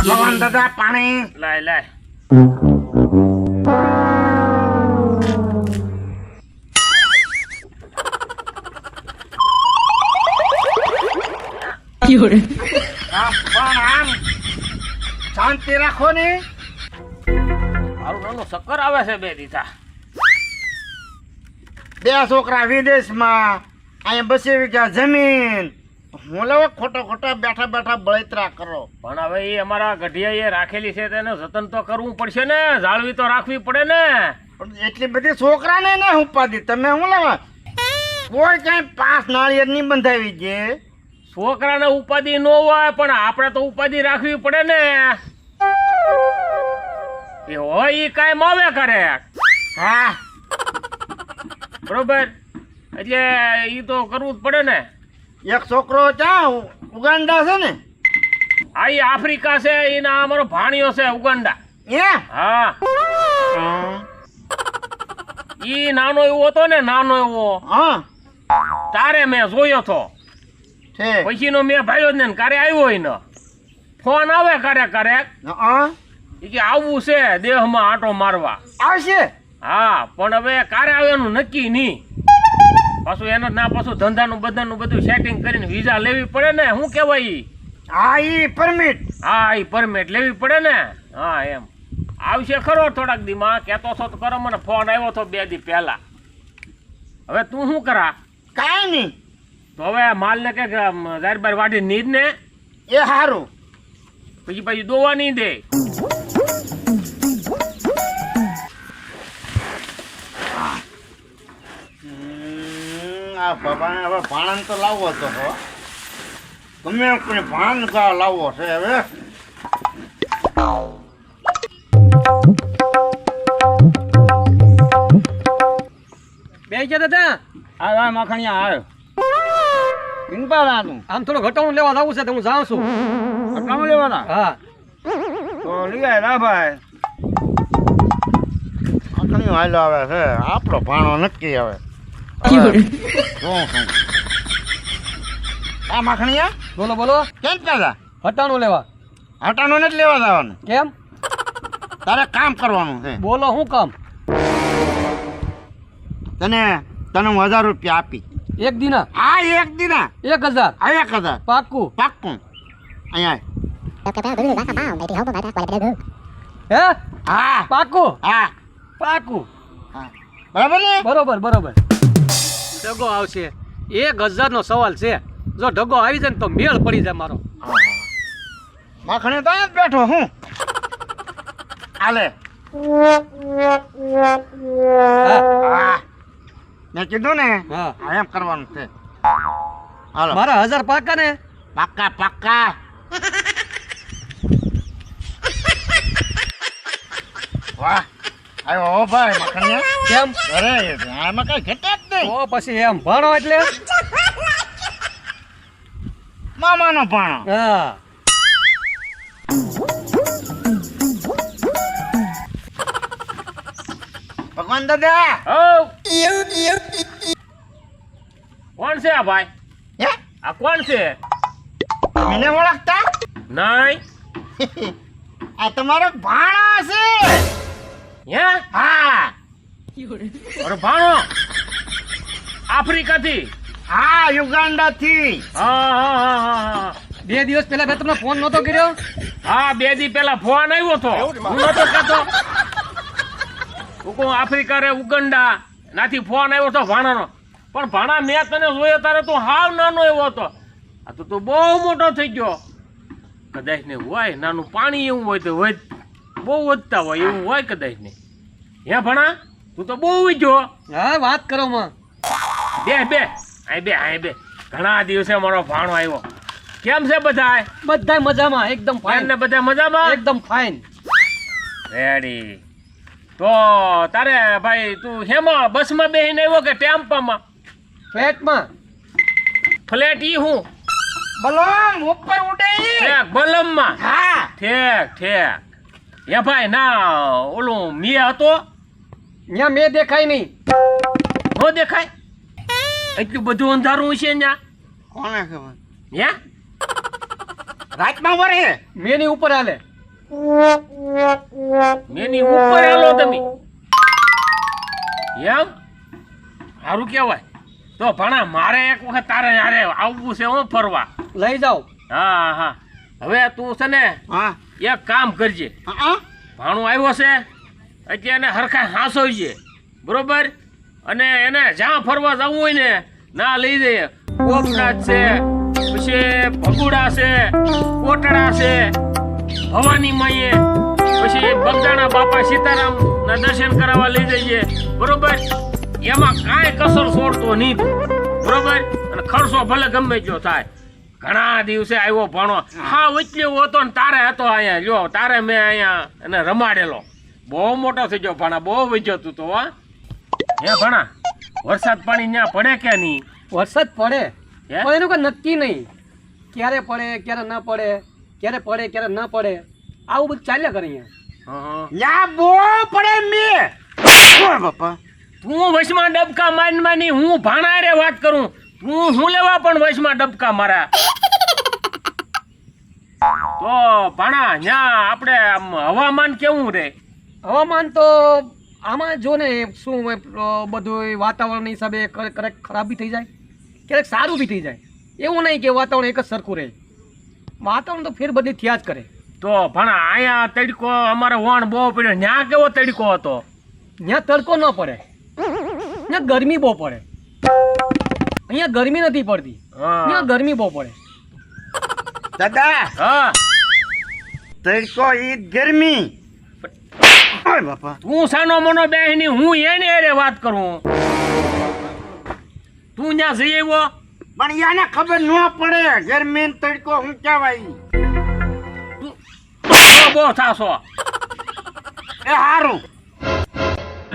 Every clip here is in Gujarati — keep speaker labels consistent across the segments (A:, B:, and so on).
A: ભગવાન દાદા પાણી
B: લાય લાય
A: પણ આમ શાંતિ રાખો ને.
B: મારું નાનું ચક્કર આવે છે બે દીધા.
A: બે છોકરા વિદેશમાં, અહીંયા 2 વીઘા જમીન. હું લેવા ખોટા બેઠા બેઠા બળતરા કરો.
B: પણ હવે એ અમારા ગઢિયાએ રાખેલી છે તેને જતન તો કરવું પડશે ને, જાળવી તો રાખવી પડે ને.
A: પણ એટલી બધી છોકરાને ને ઉપાધિ તમે હું લેવા કોઈ કઈ 5 નાળિયેર નહીં બંધાવી છે.
B: છોકરાને ઉપાધિ ન હોય પણ આપણે તો ઉપાધિ રાખવી પડે ને. એ હોય ઈ કાંઈ માવે કરે.
A: હા
B: બરોબર, એટલે ઈ તો કરવું જ પડે ને.
A: એક છોકરો ક્યાં ઉગાન્ડા છે ને.
B: આ ઈ આફ્રિકા છે, એના અમારો ભાણિયો છે ઉગાન્ડા. હા, ઈ નાનો એવો હતો ને, નાનો એવો
A: હા
B: તારે મેં જોયો તો.
A: છે
B: પછી નો મેં ભાઈઓ જ ને કારે આવ્યો ઈ નો ફોન આવે કરે ઈ કે આવવું છે દેહમાં આંટો મારવા.
A: આવશે.
B: હા, પણ હવે કારે આવે એનું નક્કી નહીં. પાછું એનો ના પાછું ધંધાનું બધાનું બધું સેટિંગ કરીને વિઝા લેવી પડે ને. શું કહેવાય ઈ?
A: હા ઈ પરમિટ.
B: હા, ઈ પરમિટ લેવી પડે ને. હા, એમ આવશે ખરો થોડાક દીમાં. કહેતો છો તો કરો, મને ફોન આવ્યો તો 2 દી પહેલા. હવે તું શું કરા?
A: કાંઈ નહીં.
B: તો હવે માલને કે જાર બાર વાટી નીંદ ને
A: એ સારું.
B: પછી દોવા નહીં દે.
A: આ બાબાને હવે ભાણ તો લાવવો તો હો. ગમે કોઈ ભાણ લાવવો છે હવે.
C: બે ગયા દાદા.
A: આ માખણિયા આવ્યો. પિંપાળાનું
C: આમ થોડું ઘટાડું લેવા લાવું છે તો હું જાઉં છું.
A: અટાણું લેવાના.
C: હા,
A: તો લઈ આય ના ભાઈ. માખણીઓ હાલો આવે છે. આપણો ભાણો નક્કી આવે. આ માખણીયા
C: બોલો બોલો.
A: કેમ પેલા
C: હટાણું લેવા.
A: હટાણું નથી લેવા જવાનું.
C: કેમ?
A: તારે કામ કરવાનું છે.
C: બોલો શું કામ?
A: તને હું 1000 રૂપિયા આપી.
C: એક દિના?
A: આ એક દિના
C: 1000.
A: આ 1000
C: પાક્કું?
A: પાક્કું. અહીંયા
C: હે?
A: હા
C: પાક્કું?
A: હા
C: પાક્કું.
A: હા બરાબર ને.
C: બરોબર. ઢગો આવશે. 1000 નો સવાલ છે. જો ઢગો આવી જાય ને તો મેળ પડી જાય મારો.
A: માખણી તો અહીંયા જ બેઠો હું. હાલે. હા મેં કીધું ને.
C: હા,
A: એમ કરવાનું છે. હાલો
C: મારા 1000 પાકા ને.
A: પાક્કા પાક્કા. વાહ આવ્યો હો ભાઈ માખણીયા.
C: કેમ?
A: અરે આમાં કઈ ઘટે જ નહીં.
C: તો પછી એમ ભણો એટલે.
A: મામાનો ભાણો.
C: હા,
A: ભગવાન દાદા.
B: હઉ, કોણ છે આ ભાઈ?
A: હે
B: આ કોણ છે?
A: મને ઓળખતા?
B: નહીં.
A: આ તમારો ભાણો છે.
B: હે?
A: હા
B: અરે ભાણો આફ્રિકા થી?
A: હા યુગાન્ડા થી.
B: હા.
C: 2 દિવસ પહેલા મેં તમને ફોન નહોતો કર્યો.
B: હા, 2 દી પહેલા ફોન આવ્યો તો. હું નતો કહેતો. હું આફ્રિકા રે ઉગંડા નાથી ફોન આવ્યો તો ભાણાનો. પણ ભાણા મેં તને જોયો તારે તું હાવ નાનો એવો હતો. આ તો તું બહુ મોટો થઈ ગયો. કદાચ ને હોય નાનું પાણી એવું હોય તો હોય બહુ વધતા હોય એવું હોય કદાચ ને. હે ભણા તું તો બહુ ગયો.
C: હા, વાત કરો માં.
B: બે ઘણા દિવસે મારો ભાણો આવ્યો. કેમ છે બધા?
C: બધાય મજામાં, એકદમ ફાઇન.
B: ને બધા મજામાં?
C: એકદમ ફાઇન.
B: રેડી. તો તારે ભાઈ તું હેમાં બસમાં બેસીને આવ્યો કે ટેમ્પામાં?
C: ફ્લેટમાં.
B: ફ્લેટ ઈ હું
A: બલમ ઉપર ઉડે.
B: ઠેક બલમમાં.
A: હા
B: ઠેક એ ભાઈ ના ઓલું મીએ હતો
C: ત્યાં મેં દેખાય નહીં.
B: નો દેખાય? એટલું બધું અંધારું છે ત્યાં.
A: કોને ખબર?
B: હે?
A: રાતમાં વરે.
C: મેં ની ઉપર હાલે.
B: મેની ઉપર હાલો તમે એમ સારું કહેવાય તો ભણા મારે એક વખત તારે યારે આવવું છે હું ફરવા
C: લઈ જાઓ.
B: હા હા હવે તું છે ને
A: હા
B: એક કામ કરજે
A: હા
B: ભાણું આવ્યો છે એટલે એને હરખા હાંસોઈ બરોબર અને એને જ્યાં ફરવા જવું હોય ને ના લઈ જઈએ ગોપનાથ છે પછી ભગુડા છે કોટડા છે ભવાની માઈએ પછી બગદાણા બાપા સીતારામ ના દર્શન કરાવવા લઈ જઈએ બરોબર એમાં કાંઈ કસર છોડતો નહીં તું બરોબર અને ખર્ચો ભલે ગમે જો થાય ઘણા દિવસે આવ્યો ભણો હા વચ્ચે હતો ને તારે હતો અહીંયા જો તારે મેં અહીંયા એને રમાડેલો બહુ મોટો થઈ ગયો ભણા બહુ વજ્યો તું તો હા હે ભણા વરસાદ પાણી ત્યાં પડે કે નહીં
C: વરસાદ પડે
B: હે?
C: પણ એનું કોઈ નક્કી નહીં, ક્યારે પડે ક્યારે ન પડે, ક્યારે પડે ક્યારે ન પડે, આવું બધું ચાલ્યા કરે અહીંયા.
B: હં.
A: યા બહુ પડે મે ઓય બાપા
B: તું વચમાં ડબકા માની હું ભાણા રે વાત કરું તું હું લેવા પણ વચમાં ડબકા મારા તો ભાણા ન્યા આપણે આમ હવામાન કેવું રે
C: હવામાન તો આમાં જો ને શું બધું વાતાવરણ હિસાબે ક્યારેક ખરાબ બી થઈ જાય, ક્યારેક સારું બી થઈ જાય. એવું નહીં કે વાતાવરણ એક જ સરખું રહે, વાતાવરણ તો ફેર બધી થયા જ કરે.
B: તો ભણા અહીંયા તડકો અમારે વણ બહુ પડ્યો ન્યા કેવો તડકો હતો
C: ત્યાં તડકો ન પડે, ત્યાં ગરમી બહુ પડે. અહીંયા ગરમી નથી પડતી,
B: હા.
C: ત્યાં ગરમી બહુ પડે.
A: દાદા
B: હા
A: તડકો ઈ ગરમી ઓય બાપા
B: તું સાનો મનો બેહની હું એને હારે વાત કરું તું ત્યાં જઈ આવ્યો
A: પણ યાને ખબર ન પડે ગરમી ને તડકો હું કહેવાય
B: તું બહુ થાશો
A: એ હારું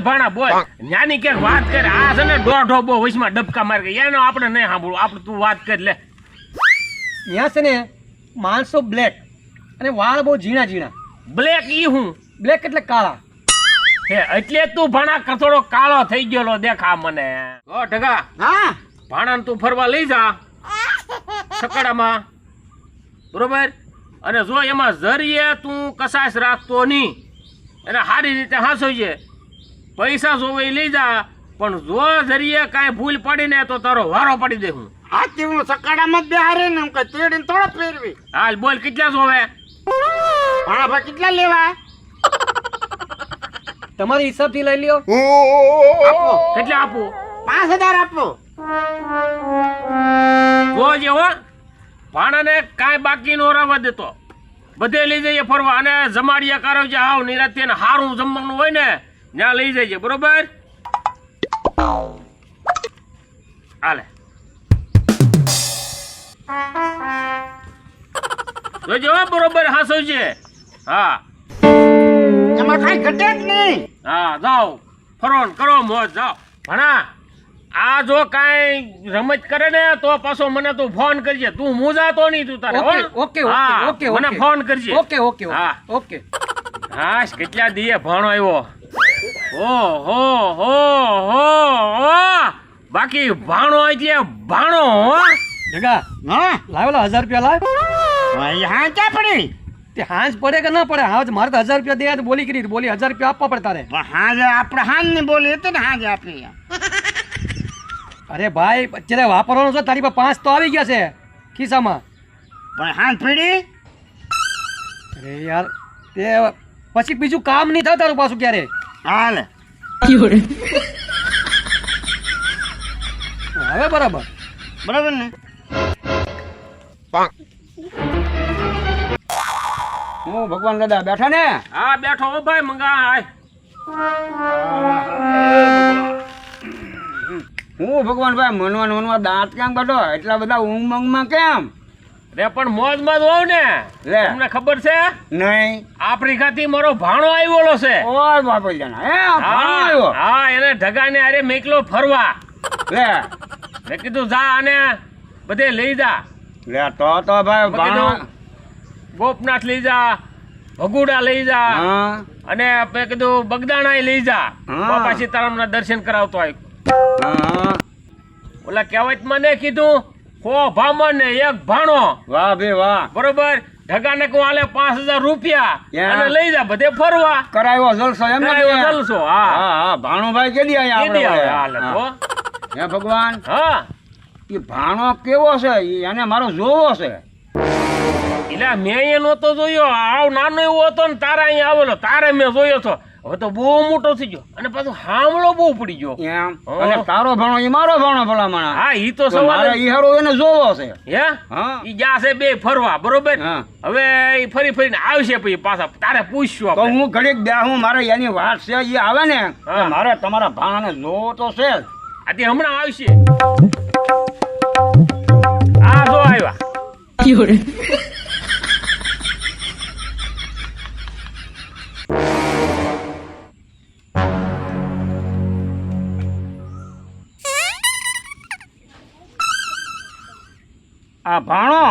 B: ભણા બોલ ન્યાની ક્યાંક વાત કરે આ છે ને દોઢો બહુ વચમાં ડબકા મારી ગઈ એનો આપણે નહીં સાંભળવું આપણે તું વાત કરી લે
C: ત્યાં છે ને માણસો બ્લેક અને વાળ બહુ ઝીણા ઝીણા.
B: બ્લેક ઈ હું
C: બ્લેક એટલે કાળા.
B: હે એટલે તું ભણા થોડો કાળો થઈ ગયેલો દેખા મને ઓ ઢગા
A: હા
B: ભાણાને તું ફરવા લઈ જા સકડામાં બરોબર અને જો એમાં જરીએ તું કસાશ રાખતો નહીં એને સારી રીતે હાંસોજે પૈસા જોવે લઈ જા પણ જો જરીએ કાંઈ ભૂલ પડીને તો તારો વારો પડી દે હું
A: આથી હું સકાડામાં જ બેહારે ને હું કઈ તેડીને થોડો ફેરવી
B: હાલ બોલ કેટલા જોવે
A: હા ભાઈ કેટલા લેવા
C: તમારી હિસાબથી લઈ લ્યો.
A: આપો
B: કેટલા આપું
A: 5000 આપો
B: જોજે હો ભાણાને કાંઈ બાકી નો રહેવા દેતો બધે લઈ જઈએ ફરવા અને જમાડિયા કરાવજે હાવ નિરાતે ને સારું જમવાનું હોય ને ત્યાં લઈ જઈએ બરોબર હાલે જોજો હો, બરોબર હાસવજે હા
A: એમાં કઈ ઘટે જ નહીં
B: હા જાઓ ફરો ને કરો મોજ જાઓ ભણા આ જો કાંઈ રમત કરે ને તો પાછો મને તું ફોન કરજે તું મૂંઝાતો નહીં તું તારે હો?
C: ઓકે ઓકે
B: હા,
C: ઓકે
B: મને
C: ઓકે
B: ફોન કરજે
C: ઓકે ઓકે
B: હા.
C: ઓકે.
B: હા કેટલા દીએ ભાણો આવ્યો હો બાકી ભાણો એટલે ભાણો હો
C: જગા
A: હા
C: લાવેલા 1000 રૂપિયા લાવ.
A: ભાઈ હા ક્યાં પડી
C: તે હાંજ પડે કે ના પડે, હાંજ મારે તો 1000 રૂપિયા દે તો બોલી કરી બોલી 1000 રૂપિયા આપવા પડે તારે.
A: પણ હાજે આપણે હાન ની બોલી હતી ને હાજે આપી
C: અરે ભાઈ અત્યારે વાપરવાનો છે, તારી પાસે 5 તો આવી ગયા છે ખિસ્સામાં.
A: પણ હાન પડી
C: અરે યાર તે પછી બીજું કામ નહીં થાય તારું પાછું ક્યારે.
A: હાલે
C: હવે બરાબર.
A: બરાબર ને
C: હું ભગવાન દાદા બેઠા ને.
B: હા બેઠો હો ભાઈ મંગા હાય
D: હું ભગવાનભાઈ મનવા દાંત કેમ કાઢો એટલા બધા ઊંઘ મંગમાં કેમ
B: રે પણ મોજ માં હોવ ને
D: લે.
B: તમને ખબર છે
D: નહીં
B: આફ્રિકાથી મારો ભાણો આવેલો છે
D: ઓય બાપા જાના હે આ ભાણો
B: હા
D: આવ્યો
B: હા એને ઢગાને અરે મેકલો ફરવા
D: લે
B: મેં કીધું જા અને બધે લઈ જા
D: લે તો ભાઈ
B: મેં
D: ભાણો
B: કીધું ગોપનાથ લઈ જા ભગુડા લઈ જા
D: હા
B: અને મેં કીધું બગદાણા લઈ જા
D: હા.
B: બાપા સીતારામના દર્શન કરાવતો હોય
D: હા
B: ઓલા કહેવત મને કીધું ખો ભામણ ને એક ભાણો
D: વાહ ભાઈ વાહ
B: બરોબર ઢગાને કહું હાલે 5,000 રૂપિયા
D: યા.
B: અને લઈ જા બધે ફરવા
D: કરાયો જલસો એમ ને
B: કરાયો જલસો, હા.
D: હા ભાણુભાઈ કેદી આયા
B: કેદી આવે હાલે
D: આપણે
B: તો
D: હે ભગવાન
B: હા
D: એ ભાણો કેવો છે ઈ એને મારો જોવો છે
B: એટલે મેં એ નહોતો જોયો આવ નાનો એવો હતો ને તારા અહીંયા આવેલો તારે મેં જોયો છો હવે તો બહુ મોટો થઈ ગયો અને પાછું હામળો બહુ પડી ગયો
D: એમ
B: હા.
D: અને તારો ભાણો ઈ મારો ભાણો ભલામણા
B: હા ઈ તો
D: તો મારે
B: સવાલ
D: ઈ હારો એને જોવો છે
B: હે
D: હા
B: ઈ જાશે બે ફરવા બરોબર
D: હા.
B: હવે ઈ ફરી ફરીને આવશે પછી પાછા તારે પૂછશું
D: તો
B: આપણે
D: હું ઘડીક બેહું મારે એની વાત છે ઈ આવે ને
B: હા.
D: તો મારે તમારા ભાણાને જોવો તો છે જ.
B: આથી હમણાં આવશે આ જો આવ્યા
D: આ ભાણો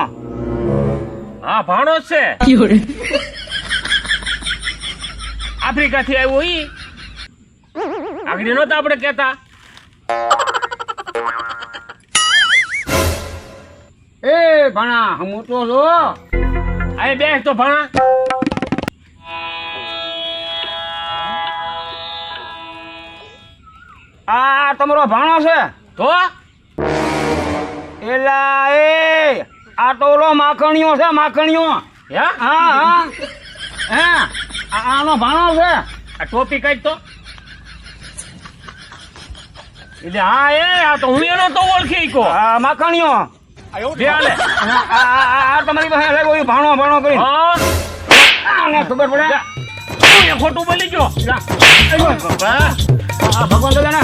B: હા ભાણો જ છે આફ્રિકા થી આવ્યો ઈ આગળ નહોતા આપણે કેતા
D: એ ભાણા હું તો જો
B: આ બેસ તો ભાણા
D: આ તમારો ભાણો છે
B: તો
D: એલા એ આ તો ઓલો માખણીઓ છે માખણીઓ
B: હે
D: હા હા હે આનો ભાણો છે
B: આ ટોપી કાઢ તો એટલે હા એ આ તો હું એનો તો ઓળખી કો
D: આ માખણીઓ
B: જે હાલે
D: આ તમારી પાસે લાગ્યો એ ભાણો ભાણો કરી
B: હા
D: આને ખબર પડે
B: તું એ ખોટું બોલી ગયો
A: બાપા
D: આ ભગવાન દાદા ને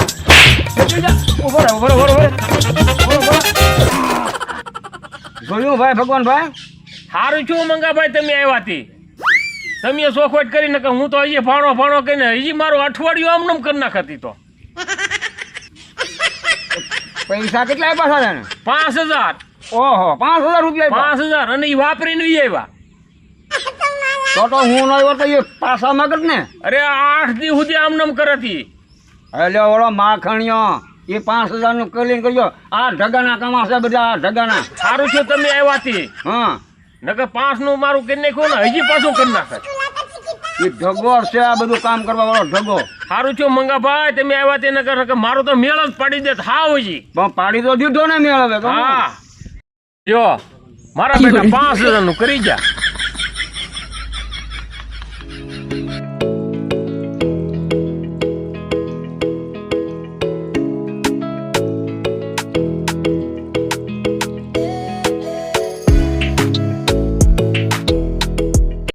D: ઉભો રહે ઉભો રહે ઉભો રહે જોયું ભાઈ ભગવાન ભાઈ
B: સારું છું મંગાભાઈ તમે આવ્યા હતી તમે સોખવટ કરીને કે હું તો હજી ભાણો ભાણો કહીને હજી મારું અઠવાડિયું આમ નામ કરી નાખતી તો
D: પૈસા કેટલા આપ્યા છે
B: 5,000
D: ઓહો 5,000 રૂપિયા આપ્યા.
B: 5,000 અને એ વાપરીને ઈ આવ્યા
D: તો હું ન આવ્યો તો એ પાછા મગજ ને
B: અરે 8 દી સુધી આમ નામ કરતી
D: એટલે ઓલો માખણીઓ એ 5,000 નું કલીન કર્યો આ ઢગાના કામા છે બધા આ ઢગાના
B: સારું છું તમે આવ્યા હતી
D: હા
B: નકર 5 નું મારું કરી નાખ્યું ને હજી પાછું કરી નાખે
D: એ ઢગો છે આ બધું કામ કરવા વાળો ઢગો
B: સારું છું મંગાભાઈ તમે આવ્યા તે નકર મારો તો મેળ જ પાડી દે હાવ હજી
D: પણ પાડી તો દીધો ને મેળ હવે તો
B: હા જો મારા બેટા 5,000 નું કરી જા